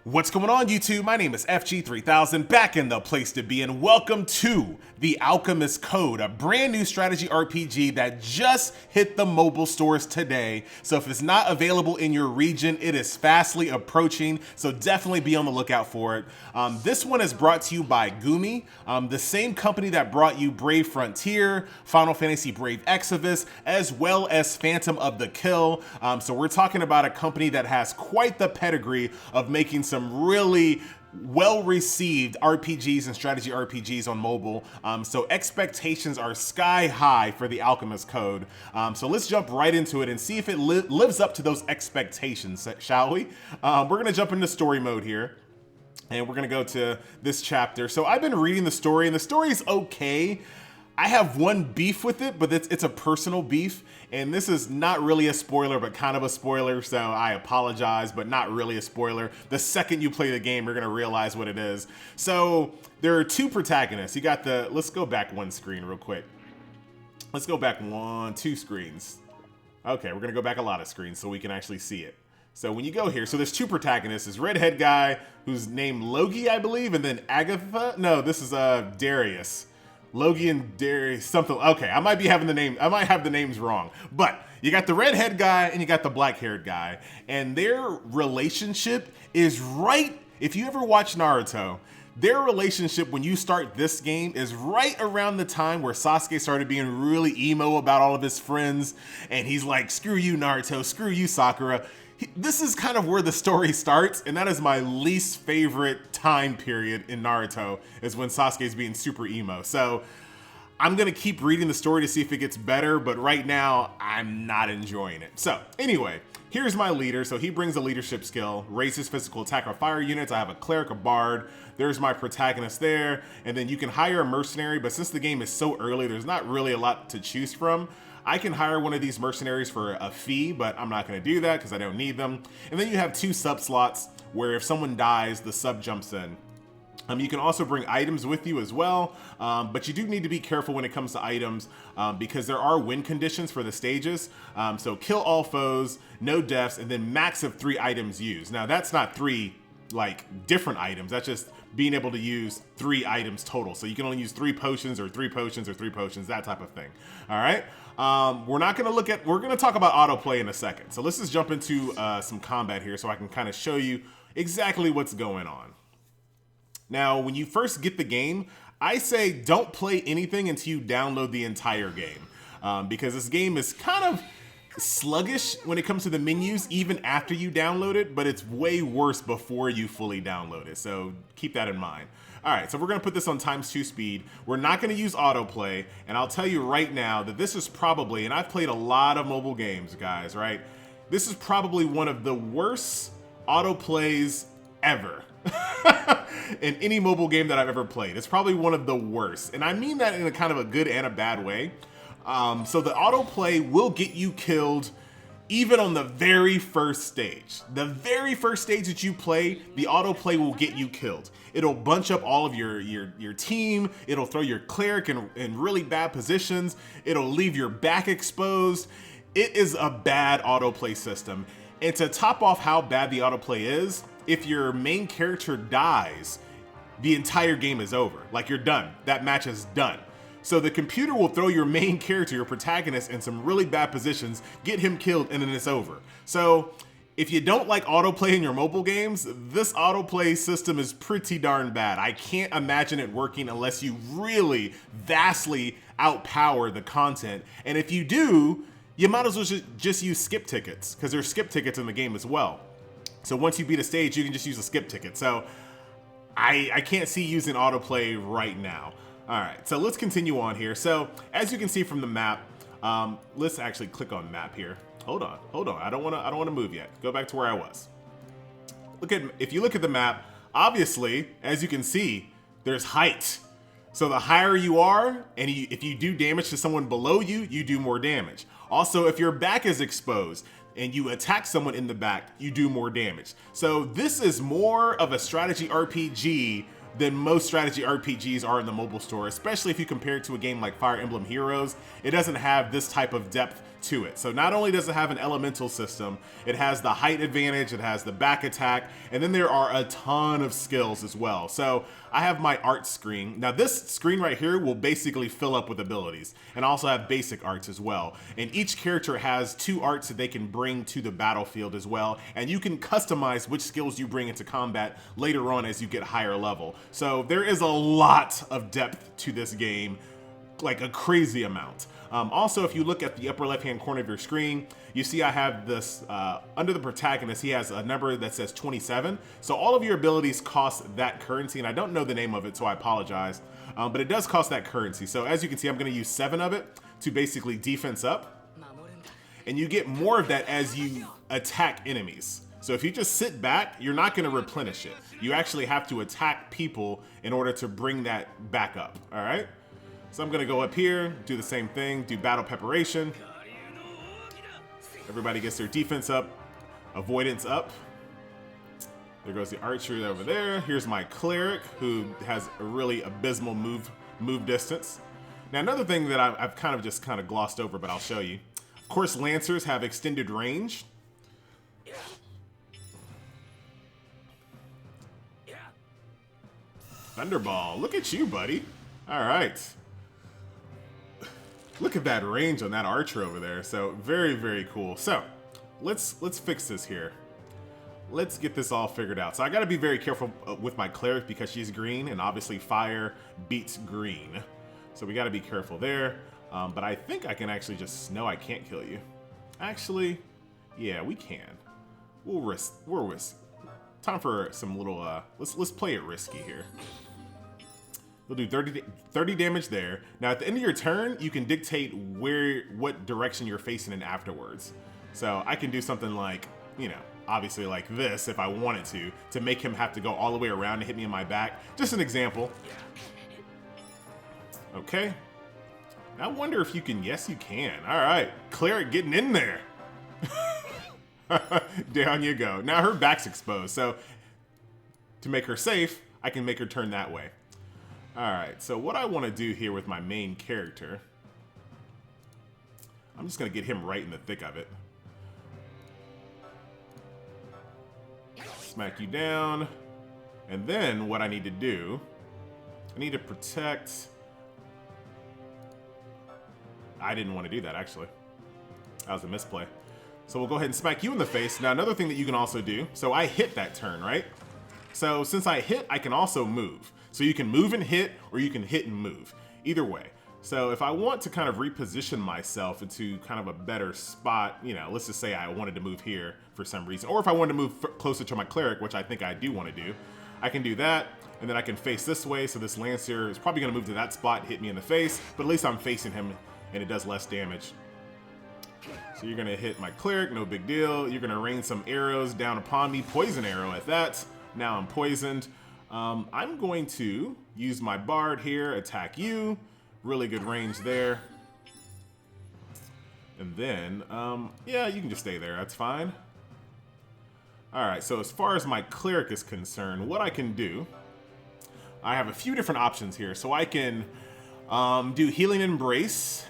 What's going on, YouTube? My name is FG3000, back in the place to be, and welcome to the Alchemist Code, a brand new strategy RPG that just hit the mobile stores today. So if it's not available in your region, it is fastly approaching, so definitely be on the lookout for it. This one is brought to you by Gumi, the same company that brought you Brave Frontier, Final Fantasy Brave Exvius, as well as Phantom of the Kill. So we're talking about a company that has quite the pedigree of making some really well-received RPGs and strategy RPGs on mobile. So expectations are sky high for the Alchemist Code. So let's jump right into it and see if it lives up to those expectations, shall we? We're gonna jump into story mode here. And we're gonna go to this chapter. So I've been reading the story and the story is okay. I have one beef with it, but it's a personal beef, and this is not really a spoiler, but kind of a spoiler, so I apologize, but not really a spoiler. The second you play the game, you're gonna realize what it is. So there are two protagonists. You got let's go back one screen real quick. Let's go back two screens. Okay, we're gonna go back a lot of screens so we can actually see it. So when you go here, so there's two protagonists. This redhead guy who's named Logi, I believe, and then Agatha. No, this is Darius. Logi and Darius, something. Okay, I might have the names wrong. But you got the redhead guy and you got the black-haired guy. And their relationship is right, if you ever watch Naruto, their relationship when you start this game is right around the time where Sasuke started being really emo about all of his friends. And he's like, screw you, Naruto, screw you, Sakura. This is kind of where the story starts, and that is my least favorite time period in Naruto, is when Sasuke's being super emo. So I'm gonna keep reading the story to see if it gets better, but right now I'm not enjoying it. So anyway, here's my leader. So he brings a leadership skill, raises physical attack on fire units. I have a cleric, a bard. There's my protagonist there. And then you can hire a mercenary, but since the game is so early, there's not really a lot to choose from. I can hire one of these mercenaries for a fee, but I'm not gonna do that because I don't need them. And then you have two sub slots where if someone dies, the sub jumps in. You can also bring items with you as well, but you do need to be careful when it comes to items because there are win conditions for the stages. So kill all foes, no deaths, and then max of 3 items used. Now that's not 3 like different items, that's just being able to use 3 items total. So you can only use 3 potions or 3 potions or 3 potions, that type of thing. All right. We're gonna talk about autoplay in a second. So let's just jump into some combat here so I can kind of show you exactly what's going on. Now, when you first get the game, I say don't play anything until you download the entire game because this game is kind of sluggish when it comes to the menus even after you download it, but it's way worse before you fully download it. So keep that in mind. All right, so we're gonna put this on ×2 speed. We're not gonna use autoplay, and I'll tell you right now that this is probably, and I've played a lot of mobile games, guys, right? This is probably one of the worst autoplays ever. In any mobile game that I've ever played. It's probably one of the worst. And I mean that in a kind of a good and a bad way. So the autoplay will get you killed even on the very first stage. The very first stage that you play, the autoplay will get you killed. It'll bunch up all of your team. It'll throw your cleric in really bad positions. It'll leave your back exposed. It is a bad autoplay system. And to top off how bad the autoplay is, if your main character dies, the entire game is over. Like, you're done. That match is done. So the computer will throw your main character, your protagonist, in some really bad positions, get him killed, and then it's over. So if you don't like autoplay in your mobile games, this autoplay system is pretty darn bad. I can't imagine it working unless you really vastly outpower the content. And if you do, you might as well just use skip tickets, because there's skip tickets in the game as well. So once you beat a stage, you can just use a skip ticket. So I can't see using autoplay right now. All right, so let's continue on here. So as you can see from the map, let's actually click on map here. Hold on. I don't wanna move yet. Go back to where I was. If you look at the map, obviously, as you can see, there's height. So the higher you are, and if you do damage to someone below you, you do more damage. Also, if your back is exposed, and you attack someone in the back, you do more damage. So this is more of a strategy RPG than most strategy RPGs are in the mobile store, especially if you compare it to a game like Fire Emblem Heroes. It doesn't have this type of depth to it. So not only does it have an elemental system, it has the height advantage, it has the back attack, and then there are a ton of skills as well. So I have my art screen. Now this screen right here will basically fill up with abilities, and also have basic arts as well. And each character has 2 arts that they can bring to the battlefield as well, and you can customize which skills you bring into combat later on as you get higher level. So there is a lot of depth to this game, like a crazy amount. Also, if you look at the upper left-hand corner of your screen, you see I have this, under the protagonist, he has a number that says 27. So all of your abilities cost that currency, and I don't know the name of it, so I apologize. But it does cost that currency. So as you can see, I'm gonna use 7 of it to basically defense up. And you get more of that as you attack enemies. So if you just sit back, you're not gonna replenish it. You actually have to attack people in order to bring that back up, all right? So I'm gonna go up here, do the same thing, do battle preparation. Everybody gets their defense up, avoidance up. There goes the archer over there. Here's my cleric, who has a really abysmal move distance. Now another thing that I've kind of glossed over, but I'll show you. Of course, lancers have extended range. Thunderball, look at you, buddy. All right. Look at that range on that archer over there. So very, very cool. So let's fix this here. Let's get this all figured out. So I got to be very careful with my cleric because she's green, and obviously fire beats green. So we got to be careful there. But I think I can actually just, no, I can't kill you. Actually, yeah, we can. We'll risk. Time for some little, let's play it risky here. We'll do 30 damage there. Now at the end of your turn, you can dictate what direction you're facing in afterwards. So I can do something like, you know, obviously like this if I wanted to make him have to go all the way around and hit me in my back. Just an example. Okay. I wonder if you can, yes you can. All right, cleric getting in there. Down you go. Now her back's exposed, so to make her safe, I can make her turn that way. All right, so what I want to do here with my main character, I'm just going to get him right in the thick of it. Smack you down. And then what I need to do, I need to protect. I didn't want to do that, actually. That was a misplay. So we'll go ahead and smack you in the face. Now, another thing that you can also do, so I hit that turn, right? So since I hit, I can also move. So you can move and hit, or you can hit and move. Either way. So if I want to kind of reposition myself into kind of a better spot, you know, let's just say I wanted to move here for some reason, or if I wanted to move closer to my cleric, which I think I do want to do, I can do that, and then I can face this way, so this Lancer is probably going to move to that spot and hit me in the face, but at least I'm facing him, and it does less damage. So you're going to hit my cleric, no big deal. You're going to rain some arrows down upon me, poison arrow at that. Now I'm poisoned. I'm going to use my bard here, attack you. Really good range there. And then, yeah, you can just stay there, that's fine. All right, so as far as my cleric is concerned, what I can do, I have a few different options here. So I can do Healing Embrace,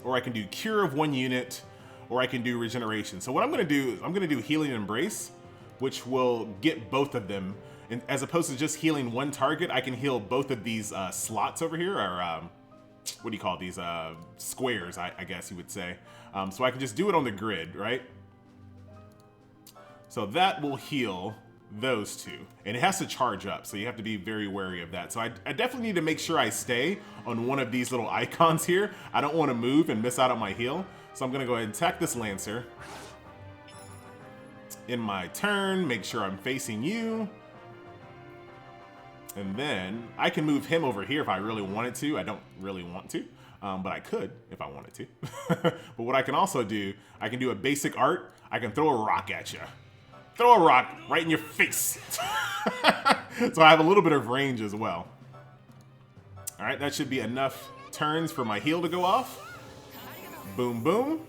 or I can do Cure of 1 unit, or I can do Regeneration. So what I'm gonna do is I'm gonna do Healing Embrace, which will get both of them. And as opposed to just healing one target, I can heal both of these slots over here, or what do you call these, squares, I guess you would say. So I can just do it on the grid, right? So that will heal those two. And it has to charge up, so you have to be very wary of that. So I definitely need to make sure I stay on one of these little icons here. I don't want to move and miss out on my heal. So I'm going to go ahead and attack this Lancer. In my turn, make sure I'm facing you. And then I can move him over here if I really wanted to. I don't really want to, but I could if I wanted to. But what I can also do, I can do a basic art. I can throw a rock at you. Throw a rock right in your face. So I have a little bit of range as well. All right, that should be enough turns for my heal to go off. Boom, boom.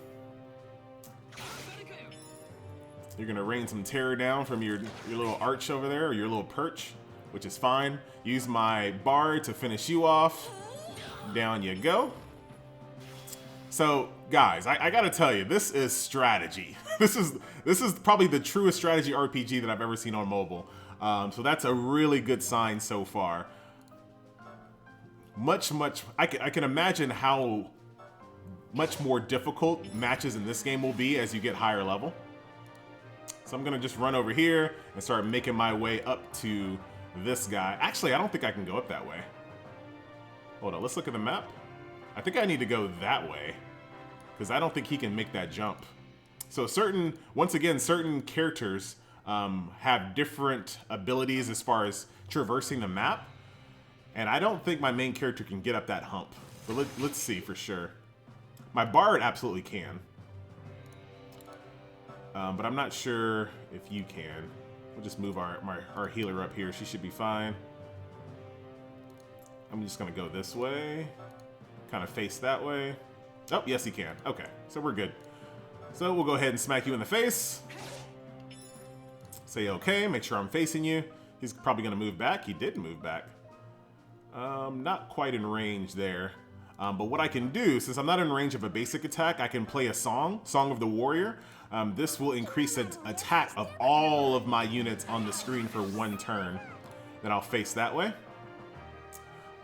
You're gonna rain some terror down from your little arch over there, or your little perch, which is fine. Use my bard to finish you off. Down you go. So Guys, I gotta tell you, this is strategy. This is probably the truest strategy RPG that I've ever seen on mobile. So that's a really good sign so far. I can imagine how much more difficult matches in this game will be as you get higher level. So I'm gonna just run over here and start making my way up to this guy. Actually, I don't think I can go up that way. Hold on, let's look at the map. I think I need to go that way, because I don't think he can make that jump. So once again, certain characters have different abilities as far as traversing the map, and I don't think my main character can get up that hump. But let's see for sure. My bard absolutely can, but I'm not sure if you can. We'll just move our healer up here. She should be fine. I'm just gonna go this way, kind of face that way. Oh, yes, he can. Okay, so we're good. So we'll go ahead and smack you in the face. Say okay, make sure I'm facing you. He's probably gonna move back. He did move back. Not quite in range there. But what I can do, since I'm not in range of a basic attack, I can play a Song of the Warrior. This will increase the attack of all of my units on the screen for 1 turn. Then I'll face that way.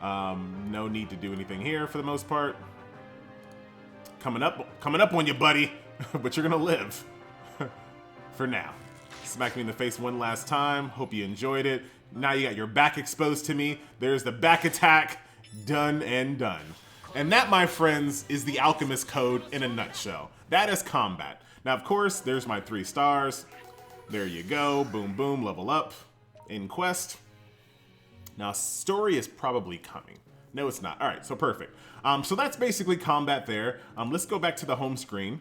No need to do anything here for the most part. Coming up on you, buddy. But you're gonna live. For now. Smack me in the face one last time. Hope you enjoyed it. Now you got your back exposed to me. There's the back attack. Done and done. And that, my friends, is the Alchemist code in a nutshell. That is combat. Now, of course, there's my 3 stars. There you go. Boom, boom, level up. In quest. Now, story is probably coming. No, it's not. All right, so perfect. So that's basically combat there. Let's go back to the home screen.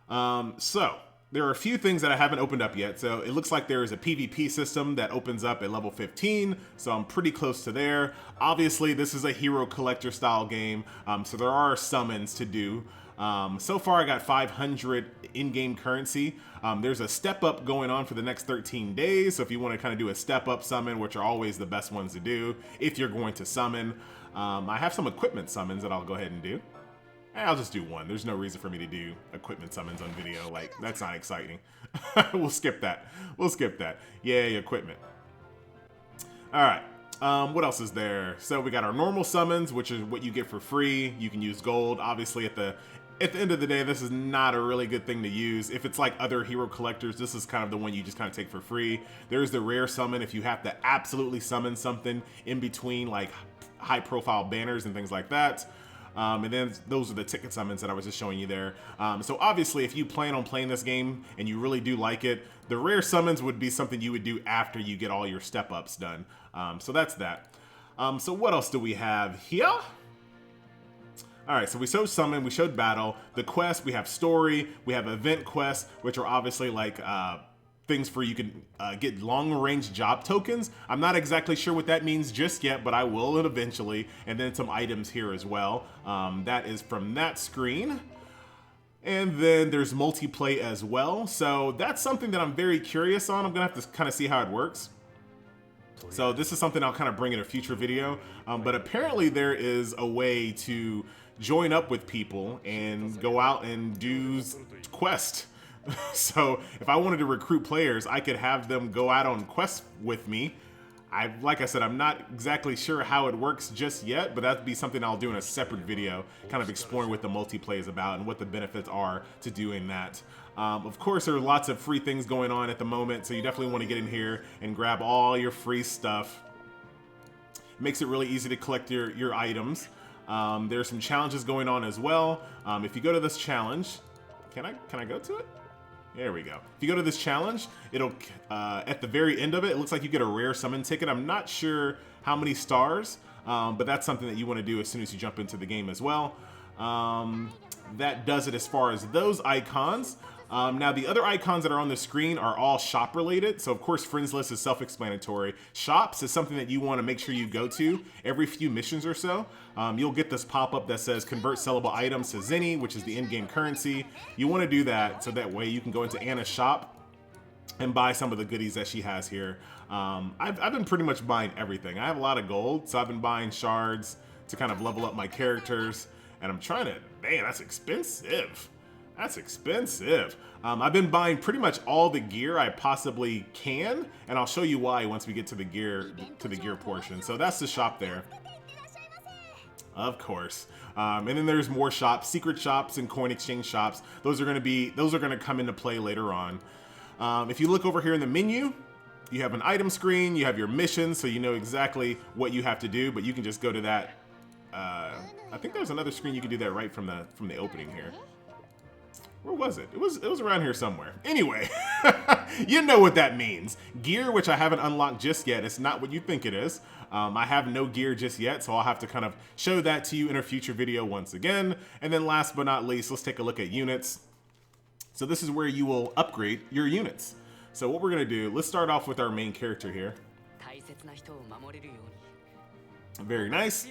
So there are a few things that I haven't opened up yet. So it looks like there is a PvP system that opens up at level 15. So I'm pretty close to there. Obviously, this is a hero collector style game. So there are summons to do. So far, I got 500 in-game currency. There's a step up going on for the next 13 days. So if you want to kind of do a step up summon, which are always the best ones to do if you're going to summon. I have some equipment summons that I'll go ahead and do. I'll just do one. There's no reason for me to do equipment summons on video. Like, that's not exciting. We'll skip that. We'll skip that. Yay, equipment. All right. What else is there? So we got our normal summons, which is what you get for free. You can use gold. Obviously, at the end of the day, this is not a really good thing to use. If it's like other hero collectors, this is kind of the one you just kind of take for free. There's the rare summon if you have to absolutely summon something in between, like high profile banners and things like that. And then those are the ticket summons that I was just showing you there. So obviously, if you plan on playing this game and you really do like it, the rare summons would be something you would do after you get all your step ups done. So that's that. So what else do we have here? All right, so we showed summon, we showed battle. The quest, we have story, we have event quests, which are obviously like things for you can get long-range job tokens. I'm not exactly sure what that means just yet, but I will eventually. And then some items here as well. That is from that screen. And then there's multiplay as well. So that's something that I'm very curious on. I'm gonna have to kind of see how it works. So this is something I'll kind of bring in a future video. But apparently there is a way to join up with people and go out and do quests. So if I wanted to recruit players, I could have them go out on quests with me. Like I said, I'm not exactly sure how it works just yet, but that'd be something I'll do in a separate video, kind of exploring what the multiplayer is about and what the benefits are to doing that. Of course, there are lots of free things going on at the moment, so you definitely want to get in here and grab all your free stuff. It makes it really easy to collect your items. There's some challenges going on as well. If you go to this challenge, can I go to it? There we go. If you go to this challenge, it'll, at the very end of it, it looks like you get a rare summon ticket. I'm not sure how many stars, but that's something that you want to do as soon as you jump into the game as well. That does it as far as those icons. Now, the other icons that are on the screen are all shop related. So, of course, friends list is self-explanatory. Shops is something that you want to make sure you go to every few missions or so. You'll get this pop-up that says convert sellable items to Zenny, which is the in-game currency. You want to do that so that way you can go into Anna's shop and buy some of the goodies that she has here. I've been pretty much buying everything. I have a lot of gold, so I've been buying shards to kind of level up my characters. And I'm trying to, man, that's expensive. That's expensive. I've been buying pretty much all the gear I possibly can, and I'll show you why once we get to the gear portion. So that's the shop there. Of course. And then there's more shops, secret shops and coin exchange shops. Those are going to come into play later on. If you look over here in the menu, you have an item screen, you have your missions, so you know exactly what you have to do, but you can just go to that. I think there's another screen you can do that right from the opening here. Where was it? It was around here somewhere. Anyway, you know what that means. Gear, which I haven't unlocked just yet. It's not what you think it is. I have no gear just yet, so I'll have to kind of show that to you in a future video once again. And then last but not least, let's take a look at units. So this is where you will upgrade your units. So what we're gonna do, let's start off with our main character here. Very nice.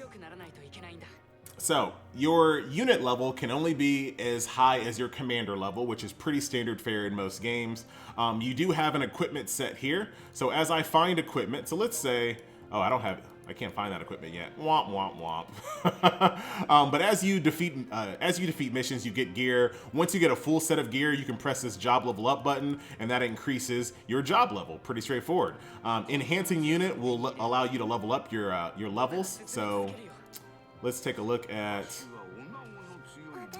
So your unit level can only be as high as your commander level, which is pretty standard fare in most games. You do have an equipment set here. So as I find equipment, so let's say, oh, I can't find that equipment yet. Womp womp womp. But as you defeat missions, you get gear. Once you get a full set of gear, you can press this job level up button, and that increases your job level. Pretty straightforward. Enhancing unit will allow you to level up your levels. So let's take a look at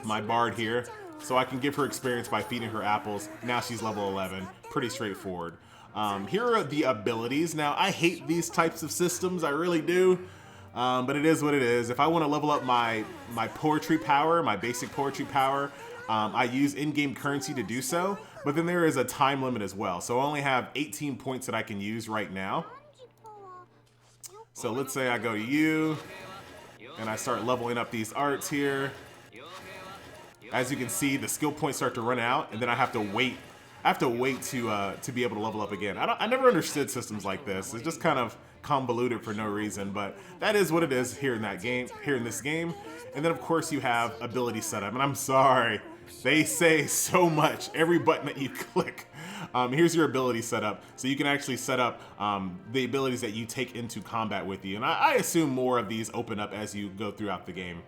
my bard here. So I can give her experience by feeding her apples. Now she's level 11. Pretty straightforward. Here are the abilities. Now, I hate these types of systems, I really do, but it is what it is. If I want to level up my poetry power, my basic poetry power, I use in-game currency to do so, but then there is a time limit as well. So I only have 18 points that I can use right now. So let's say I go to you, and I start leveling up these arts here. As you can see, the skill points start to run out, and then I have to wait. To be able to level up again. I never understood systems like this. It's just kind of convoluted for no reason, but that is what it is here in this game. And then of course you have ability setup, and I'm sorry, they say so much, every button that you click. Here's your ability setup, so you can actually set up the abilities that you take into combat with you, and I assume more of these open up as you go throughout the game.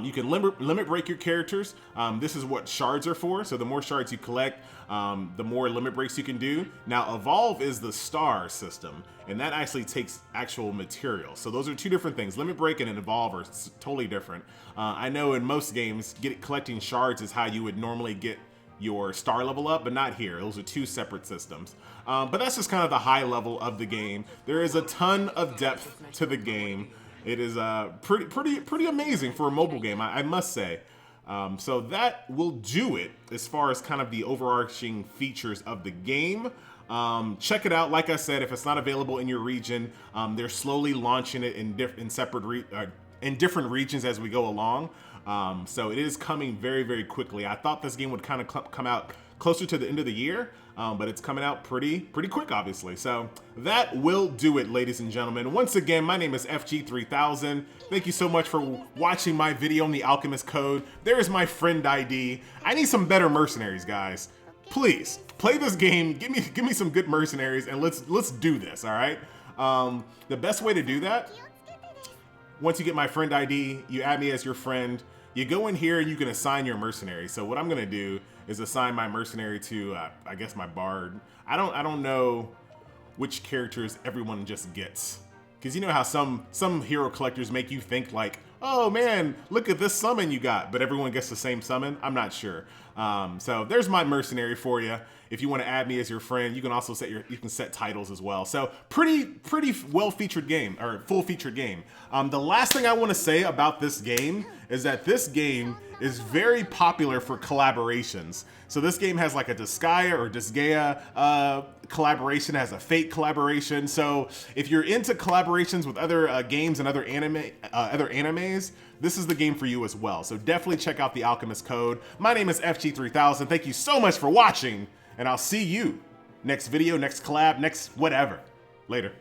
You can limit break your characters. This is what shards are for. So the more shards you collect, the more limit breaks you can do. Now evolve is the star system, and that actually takes actual material. So those are two different things. Limit break and an evolve are totally different. I know in most games, collecting shards is how you would normally get your star level up, but not here. Those are two separate systems. But that's just kind of the high level of the game. There is a ton of depth to the game. It is pretty amazing for a mobile game, I must say. So that will do it as far as kind of the overarching features of the game. Check it out. Like I said, if it's not available in your region, they're slowly launching it in different regions as we go along. So it is coming very, very quickly. I thought this game would kind of come out closer to the end of the year, but it's coming out pretty quick, obviously. So that will do it, ladies and gentlemen. Once again, my name is FG3000. Thank you so much for watching my video on the Alchemist code. There is my friend ID. I need some better mercenaries, guys. Please play this game. Give me some good mercenaries, and let's do this. All right. The best way to do that, once you get my friend ID, you add me as your friend. You go in here and you can assign your mercenary. So what I'm gonna do is assign my mercenary to, I guess, my bard. I don't know which characters everyone just gets, because you know how some hero collectors make you think like, oh man, look at this summon you got, but everyone gets the same summon. I'm not sure. So there's my mercenary for you. If you want to add me as your friend, you can also set titles as well. So pretty well featured game, or full featured game. The last thing I want to say about this game is that this game is very popular for collaborations. So this game has like a Disgea collaboration, has a Fate collaboration. So if you're into collaborations with other games and other animes, this is the game for you as well. So definitely check out the Alchemist code. My name is FG3000. Thank you so much for watching, and I'll see you next video, next collab, next whatever. Later.